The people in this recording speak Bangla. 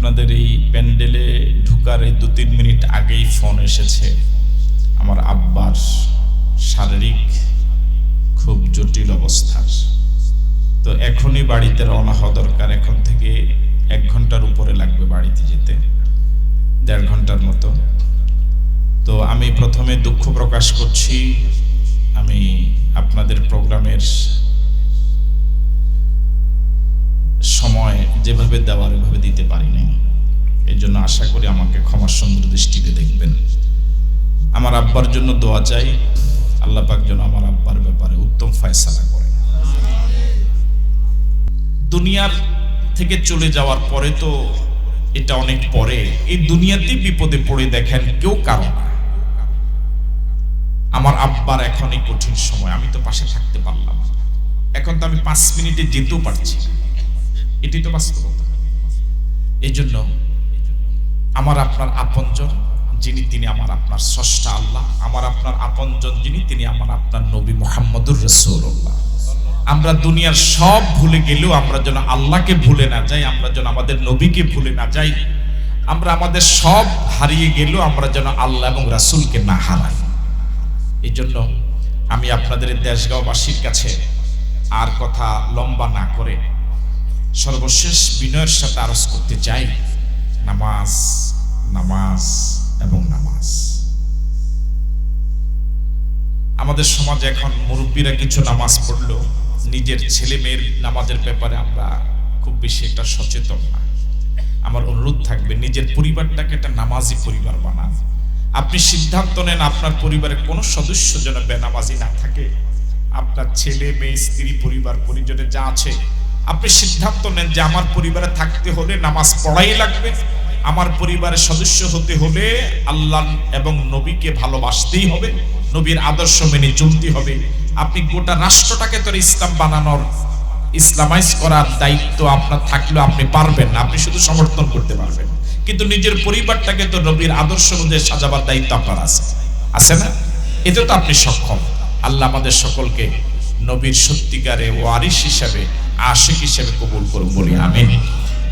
আপনাদের এই প্যান্ডেলে ঢুকার 2-3 মিনিট আগেই ফোন এসেছে। আমার আব্বার শারীরিক খুব জটিল অবস্থার, তো এখনই বাড়িতে রওনা হওয়া দরকার। এখন থেকে 1 ঘন্টার উপরে লাগবে বাড়িতে যেতে, 1.5 ঘন্টার মতো। তো আমি প্রথমে দুঃখ প্রকাশ করছি, আমি আপনাদের প্রোগ্রামের সময় যেভাবে দেওয়ার এভাবে দিতে পারি নাই। এই জন্য আশা করি আমাকে ক্ষমার সুন্দর দৃষ্টিতে দেখবেন। আমার আব্বার জন্য দোয়া চাই, আল্লাহ পাক যেন আমার আব্বার ব্যাপারে উত্তম ফয়সালা করেন। দুনিয়ার থেকে চলে যাওয়ার পরে তো এটা অনেক পরে, এই দুনিয়াতেই বিপদে পড়ে দেখেন কেউ কারো না। আমার আব্বার এখন এই কঠিন সময়, আমি তো পাশে থাকতে পারলাম না। এখন তো আমি 5 মিনিটে যেতেও পারছি, এটাই তো বাস্তবতা। এই জন্য আমার আপনার আপনজন যিনি, তিনি আমার আপনার স্রষ্টা আল্লাহ। আমার আপনার আপনজন যিনি, তিনি আমার আপনার নবী মুহাম্মদুর রাসূলুল্লাহ। আমরা দুনিয়ার সব ভুলে গেলেও আমরা যেন আল্লাহকে ভুলে না যাই, আমরা যেন আমাদের নবীকে ভুলে না যাই। আমরা আমাদের সব হারিয়ে গেলেও আমরা যেন আল্লাহ এবং রাসূলকে না হারাই। এই জন্য আমি আপনাদের দেশগাঁওবাসীর কাছে আর কথা লম্বা না করে সর্বশেষ বিনয়ের সাথে আরজ করতে চাই, নামাজ, নামাজ এবং নামাজ। আমাদের সমাজে এখন মুরব্বীরা কিছু নামাজ পড়লো, নিজের ছেলে মেয়ের নামাজের ব্যাপারে আমরা খুব বেশি একটা সচেতন না। আমার অনুরোধ থাকবে, নিজের পরিবারটাকে একটা নামাজি পরিবার বানান। আপনি সিদ্ধান্ত নেন আপনার পরিবারের কোনো সদস্য যেন বেনামাজি না থাকে। আপনার ছেলে মেয়ে স্ত্রী পরিবার পরিজনে যা আছে, আপনি সিদ্ধান্ত নেন যে আমার পরিবারে থাকতে হলে নামাজ পড়াই লাগবে, আমার পরিবারের সদস্য হতে হলে আল্লাহ এবং নবীকে ভালোবাসতেই হবে, নবীর আদর্শ মেনে চলতে হবে। আপনি গোটা রাষ্ট্রটাকে তো ইসলাম বানানোর, ইসলামাইজ করার দায়িত্ব আপনার থাকলেও আপনি পারবেন না, আপনি শুধু সমর্থন করতে পারবেন। কিন্তু নিজের পরিবারটাকে তো নবীর আদর্শ অনুযায়ী সাজাবার দায়িত্ব আপনার আছে না? এতে তো আপনি সক্ষম। আল্লাহ আমাদের সকলকে নবীর সত্যিকারে ওয়ারিস হিসাবে, আশিক হিসাবে কবুল করুন, বলি আমিন।